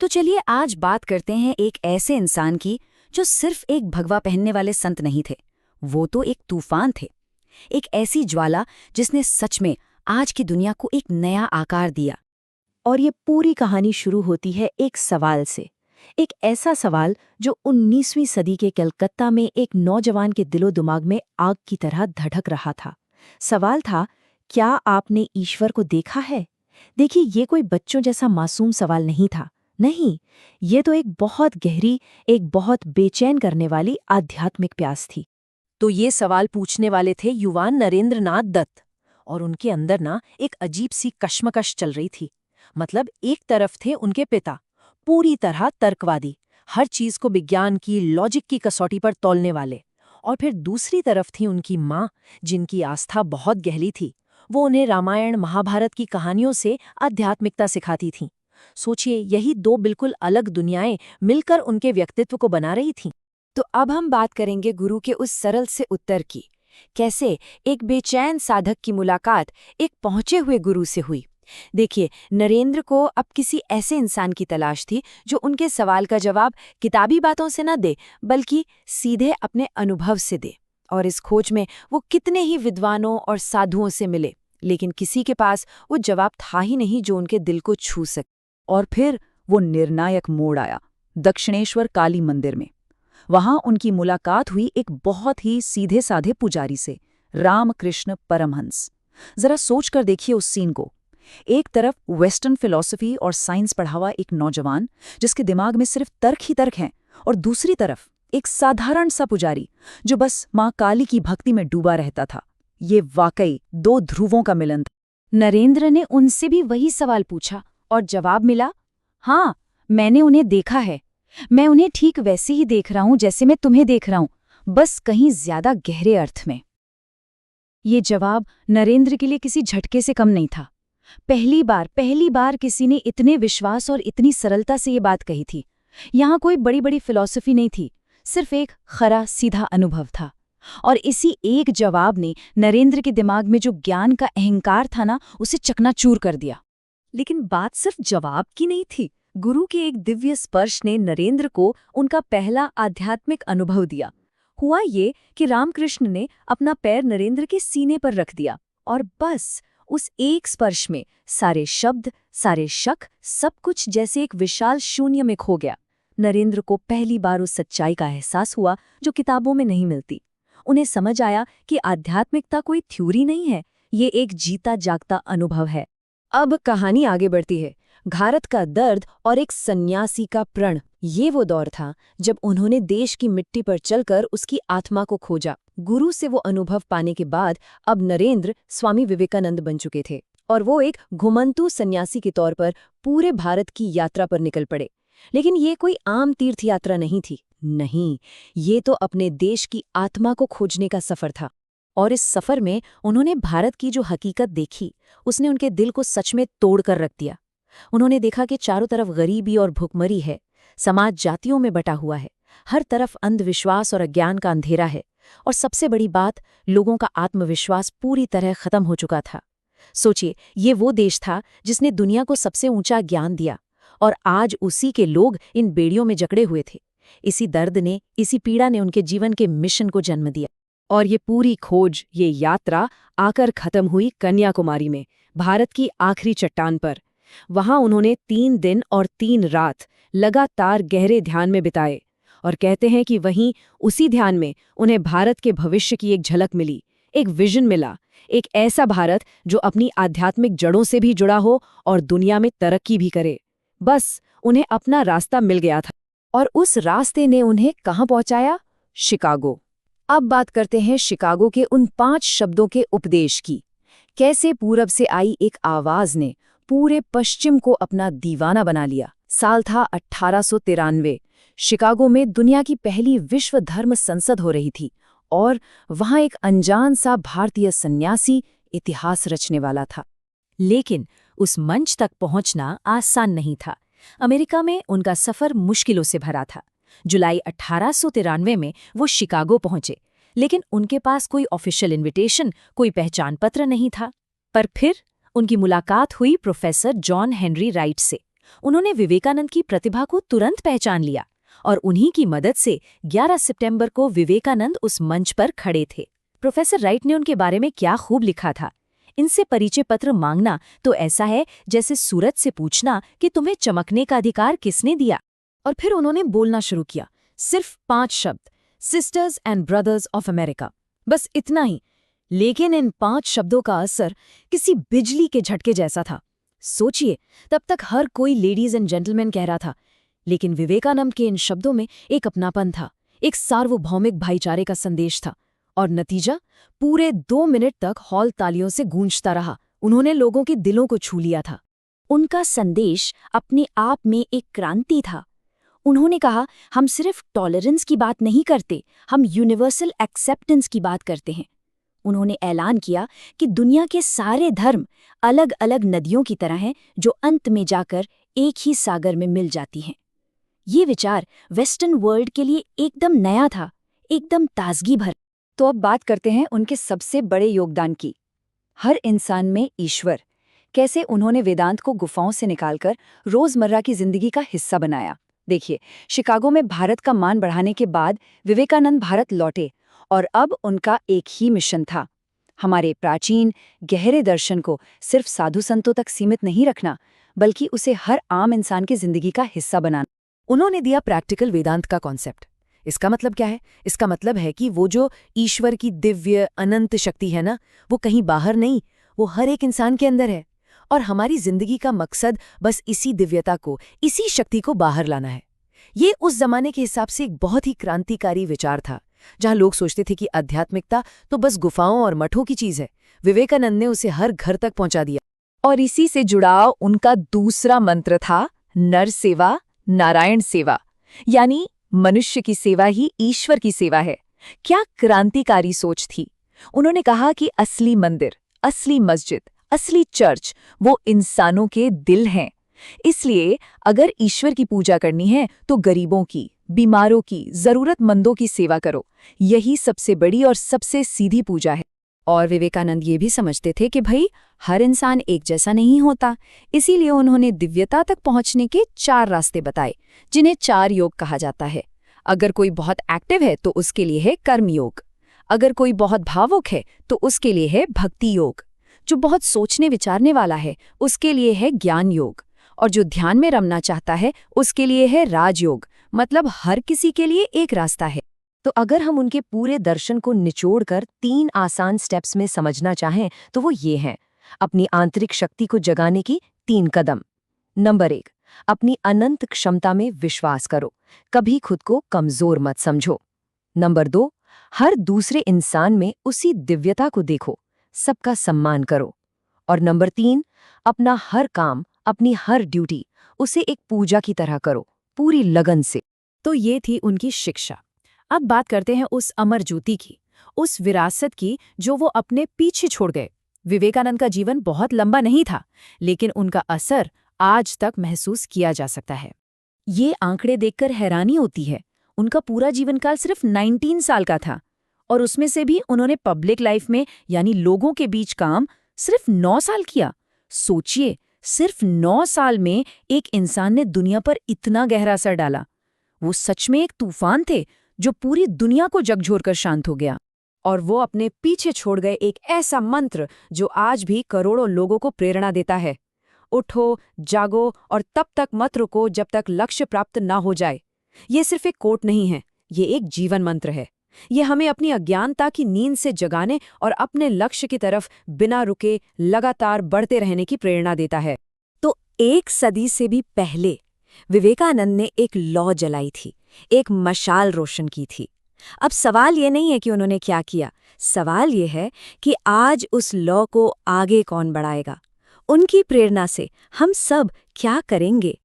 तो चलिए आज बात करते हैं एक ऐसे इंसान की जो सिर्फ एक भगवा पहनने वाले संत नहीं थे। वो तो एक तूफान थे। एक ऐसी ज्वाला जिसने सच में आज की दुनिया को एक नया आकार दिया। और ये पूरी कहानी शुरू होती है एक सवाल से। एक ऐसा सवाल जो 19वीं सदी के कलकत्ता में एक नौजवान के दिलो दिमाग में आग की तरह धड़क रहा था। सवाल था, क्या आपने ईश्वर को देखा है? देखिए, ये कोई बच्चों जैसा मासूम सवाल नहीं था। नहीं, ये तो एक बहुत गहरी, एक बहुत बेचैन करने वाली आध्यात्मिक प्यास थी। तो ये सवाल पूछने वाले थे युवान नरेंद्रनाथ दत्त। और उनके अंदर ना एक अजीब सी कश्मकश चल रही थी। मतलब एक तरफ थे उनके पिता, पूरी तरह तर्कवादी, हर चीज को विज्ञान की, लॉजिक की कसौटी पर तौलने वाले। और फिर दूसरी तरफ थी उनकी माँ, जिनकी आस्था बहुत गहरी थी। वो उन्हें रामायण महाभारत की कहानियों से आध्यात्मिकता सिखाती थीं। सोचिए, यही दो बिल्कुल अलग दुनियाएं मिलकर उनके व्यक्तित्व को बना रही थीं। तो अब हम बात करेंगे गुरु के उस सरल से उत्तर की। कैसे एक बेचैन साधक की मुलाकात एक पहुंचे हुए गुरु से हुई। देखिए, नरेंद्र को अब किसी ऐसे इंसान की तलाश थी जो उनके सवाल का जवाब किताबी बातों से न दे, बल्कि सीधे अपने अनुभव से दे। और इस खोज में वो कितने ही विद्वानों और साधुओं से मिले, लेकिन किसी के पास वो जवाब था ही नहीं जो उनके दिल को छू सके। और फिर वो निर्णायक मोड़ आया, दक्षिणेश्वर काली मंदिर में। वहां उनकी मुलाकात हुई एक बहुत ही सीधे साधे पुजारी से, रामकृष्ण परमहंस। जरा सोच कर देखिए उस सीन को। एक तरफ वेस्टर्न फिलॉसफी और साइंस पढ़ा हुआ एक नौजवान जिसके दिमाग में सिर्फ तर्क ही तर्क हैं, और दूसरी तरफ एक साधारण सा पुजारी जो बस माँ काली की भक्ति में डूबा रहता था। ये वाकई दो ध्रुवों का मिलन था। नरेंद्र ने उनसे भी वही सवाल पूछा और जवाब मिला, हाँ, मैंने उन्हें देखा है। मैं उन्हें ठीक वैसे ही देख रहा हूं जैसे मैं तुम्हें देख रहा हूं, बस कहीं ज्यादा गहरे अर्थ में। ये जवाब नरेंद्र के लिए किसी झटके से कम नहीं था। पहली बार किसी ने इतने विश्वास और इतनी सरलता से ये बात कही थी। यहाँ कोई बड़ी बड़ी फिलॉसफी नहीं थी, सिर्फ एक खरा सीधा अनुभव था। और इसी एक जवाब ने नरेंद्र के दिमाग में जो ज्ञान का अहंकार था ना, उसे चकनाचूर कर दिया। लेकिन बात सिर्फ जवाब की नहीं थी। गुरु के एक दिव्य स्पर्श ने नरेंद्र को उनका पहला आध्यात्मिक अनुभव दिया। हुआ ये कि रामकृष्ण ने अपना पैर नरेंद्र के सीने पर रख दिया, और बस उस एक स्पर्श में सारे शब्द, सारे शक, सब कुछ जैसे एक विशाल शून्य में खो गया। नरेंद्र को पहली बार उस सच्चाई का एहसास हुआ जो किताबों में नहीं मिलती। उन्हें समझ आया कि आध्यात्मिकता कोई थ्योरी नहीं है, ये एक जीता जागता अनुभव है। अब कहानी आगे बढ़ती है। भारत का दर्द और एक सन्यासी का प्रण, ये वो दौर था जब उन्होंने देश की मिट्टी पर चलकर उसकी आत्मा को खोजा। गुरु से वो अनुभव पाने के बाद अब नरेंद्र स्वामी विवेकानंद बन चुके थे, और वो एक घुमंतू सन्यासी के तौर पर पूरे भारत की यात्रा पर निकल पड़े। लेकिन ये कोई आम तीर्थ यात्रा नहीं थी। नहीं, ये तो अपने देश की आत्मा को खोजने का सफर था। और इस सफर में उन्होंने भारत की जो हकीकत देखी, उसने उनके दिल को सच में तोड़ कर रख दिया। उन्होंने देखा कि चारों तरफ गरीबी और भुखमरी है, समाज जातियों में बटा हुआ है, हर तरफ अंधविश्वास और अज्ञान का अंधेरा है, और सबसे बड़ी बात, लोगों का आत्मविश्वास पूरी तरह खत्म हो चुका था। सोचिए, ये वो देश था जिसने दुनिया को सबसे ऊंचा ज्ञान दिया, और आज उसी के लोग इन बेड़ियों में जकड़े हुए थे। इसी दर्द ने, इसी पीड़ा ने उनके जीवन के मिशन को जन्म दिया। और ये पूरी खोज, ये यात्रा आकर खत्म हुई कन्याकुमारी में, भारत की आखिरी चट्टान पर। वहां उन्होंने 3 दिन और 3 रात लगातार गहरे ध्यान में बिताए, और कहते हैं कि वहीं उसी ध्यान में उन्हें भारत के भविष्य की एक झलक मिली, एक विजन मिला, एक ऐसा भारत जो अपनी आध्यात्मिक जड़ों से भी जुड़ा हो और दुनिया में तरक्की भी करे। बस उन्हें अपना रास्ता मिल गया था, और उस रास्ते ने उन्हें कहाँ पहुंचाया? शिकागो। अब बात करते हैं शिकागो के उन 5 शब्दों के उपदेश की। कैसे पूरब से आई एक आवाज ने पूरे पश्चिम को अपना दीवाना बना लिया। साल था 1893। शिकागो में दुनिया की पहली विश्व धर्म संसद हो रही थी, और वहां एक अनजान सा भारतीय सन्यासी इतिहास रचने वाला था। लेकिन उस मंच तक पहुंचना आसान नहीं था। अमेरिका में उनका सफर मुश्किलों से भरा था। जुलाई 1893 में वो शिकागो पहुंचे, लेकिन उनके पास कोई ऑफिशियल इनविटेशन, कोई पहचान पत्र नहीं था। पर फिर उनकी मुलाकात हुई प्रोफेसर जॉन हेनरी राइट से। उन्होंने विवेकानंद की प्रतिभा को तुरंत पहचान लिया और उन्हीं की मदद से 11 सितंबर को विवेकानंद उस मंच पर खड़े थे। प्रोफेसर राइट ने उनके बारे में क्या खूब लिखा था। इनसे परिचय पत्र मांगना तो ऐसा है जैसे सूरज से पूछना कि तुम्हें चमकने का अधिकार किसने दिया। और फिर उन्होंने बोलना शुरू किया, सिर्फ 5 शब्द, sisters and brothers of America, बस इतना ही। लेकिन इन 5 शब्दों का असर किसी बिजली के झटके जैसा था। सोचिए, तब तक हर कोई लेडीज एंड जेंटलमैन कह रहा था, लेकिन विवेकानंद के इन शब्दों में एक अपनापन था, एक सार्वभौमिक भाईचारे का संदेश था। और नतीजा, पूरे 2 मिनट तक हॉल तालियों से गूंजता रहा। उन्होंने लोगों के दिलों को छू लिया था। उनका संदेश अपने आप में एक क्रांति था। उन्होंने कहा, हम सिर्फ टॉलरेंस की बात नहीं करते, हम यूनिवर्सल एक्सेप्टेंस की बात करते हैं। उन्होंने ऐलान किया कि दुनिया के सारे धर्म अलग अलग नदियों की तरह हैं जो अंत में जाकर एक ही सागर में मिल जाती हैं। ये विचार वेस्टर्न वर्ल्ड के लिए एकदम नया था, एकदम ताजगी भर। तो अब बात करते हैं उनके सबसे बड़े योगदान की, हर इंसान में ईश्वर। कैसे उन्होंने वेदांत को गुफाओं से निकालकर रोजमर्रा की जिंदगी का हिस्सा बनाया। देखिए, शिकागो में भारत का मान बढ़ाने के बाद विवेकानंद भारत लौटे और अब उनका एक ही मिशन था, हमारे प्राचीन गहरे दर्शन को सिर्फ साधु संतों तक सीमित नहीं रखना, बल्कि उसे हर आम इंसान की जिंदगी का हिस्सा बनाना। उन्होंने दिया प्रैक्टिकल वेदांत का कॉन्सेप्ट। इसका मतलब क्या है? इसका मतलब है कि वो जो ईश्वर की दिव्य अनंत शक्ति है ना, वो कहीं बाहर नहीं, वो हर एक इंसान के अंदर है। और हमारी जिंदगी का मकसद बस इसी दिव्यता को, इसी शक्ति को बाहर लाना है। ये उस जमाने के हिसाब से एक बहुत ही क्रांतिकारी विचार था, जहां लोग सोचते थे कि आध्यात्मिकता तो बस गुफाओं और मठों की चीज है। विवेकानंद ने उसे हर घर तक पहुंचा दिया। और इसी से जुड़ा उनका दूसरा मंत्र था नर सेवा नारायण सेवा, यानी मनुष्य की सेवा ही ईश्वर की सेवा है। क्या क्रांतिकारी सोच थी। उन्होंने कहा कि असली मंदिर, असली मस्जिद, असली चर्च वो इंसानों के दिल हैं। इसलिए अगर ईश्वर की पूजा करनी है तो गरीबों की, बीमारों की, जरूरतमंदों की सेवा करो। यही सबसे बड़ी और सबसे सीधी पूजा है। और विवेकानंद ये भी समझते थे कि भाई हर इंसान एक जैसा नहीं होता। इसीलिए उन्होंने दिव्यता तक पहुंचने के 4 रास्ते बताए, जिन्हें 4 योग कहा जाता है। अगर कोई बहुत एक्टिव है तो उसके लिए है कर्म योग, अगर कोई बहुत भावुक है तो उसके लिए है भक्ति योग, जो बहुत सोचने विचारने वाला है उसके लिए है ज्ञान योग, और जो ध्यान में रमना चाहता है उसके लिए है राजयोग। मतलब हर किसी के लिए एक रास्ता है। तो अगर हम उनके पूरे दर्शन को निचोड़कर 3 आसान स्टेप्स में समझना चाहें तो वो ये हैं। अपनी आंतरिक शक्ति को जगाने की 3 कदम। नंबर 1, अपनी अनंत क्षमता में विश्वास करो, कभी खुद को कमजोर मत समझो। नंबर 2, हर दूसरे इंसान में उसी दिव्यता को देखो, सबका सम्मान करो। और नंबर 3, अपना हर काम, अपनी हर ड्यूटी उसे एक पूजा की तरह करो, पूरी लगन से। तो ये थी उनकी शिक्षा। अब बात करते हैं उस अमर ज्योति की, उस विरासत की जो वो अपने पीछे छोड़ गए। विवेकानंद का जीवन बहुत लंबा नहीं था, लेकिन उनका असर आज तक महसूस किया जा सकता है। ये आंकड़े देखकर हैरानी होती है। उनका पूरा जीवनकाल सिर्फ 19 साल का था, और उसमें से भी उन्होंने पब्लिक लाइफ में यानी लोगों के बीच काम सिर्फ 9 साल किया। सोचिए, सिर्फ 9 साल में एक इंसान ने दुनिया पर इतना गहरा असर डाला। वो सच में एक तूफान थे जो पूरी दुनिया को झकझोरकर शांत हो गया। और वो अपने पीछे छोड़ गए एक ऐसा मंत्र जो आज भी करोड़ों लोगों को प्रेरणा देता है। उठो, जागो और तब तक मत रुको जब तक लक्ष्य प्राप्त ना हो जाए। ये सिर्फ एक कोट नहीं है, ये एक जीवन मंत्र है। ये हमें अपनी अज्ञानता की नींद से जगाने और अपने लक्ष्य की तरफ बिना रुके लगातार बढ़ते रहने की प्रेरणा देता है। तो 1 सदी से भी पहले विवेकानंद ने एक लौ जलाई थी, एक मशाल रोशन की थी। अब सवाल ये नहीं है कि उन्होंने क्या किया, सवाल ये है कि आज उस लौ को आगे कौन बढ़ाएगा। उनकी प्रेरणा से हम सब क्या करेंगे।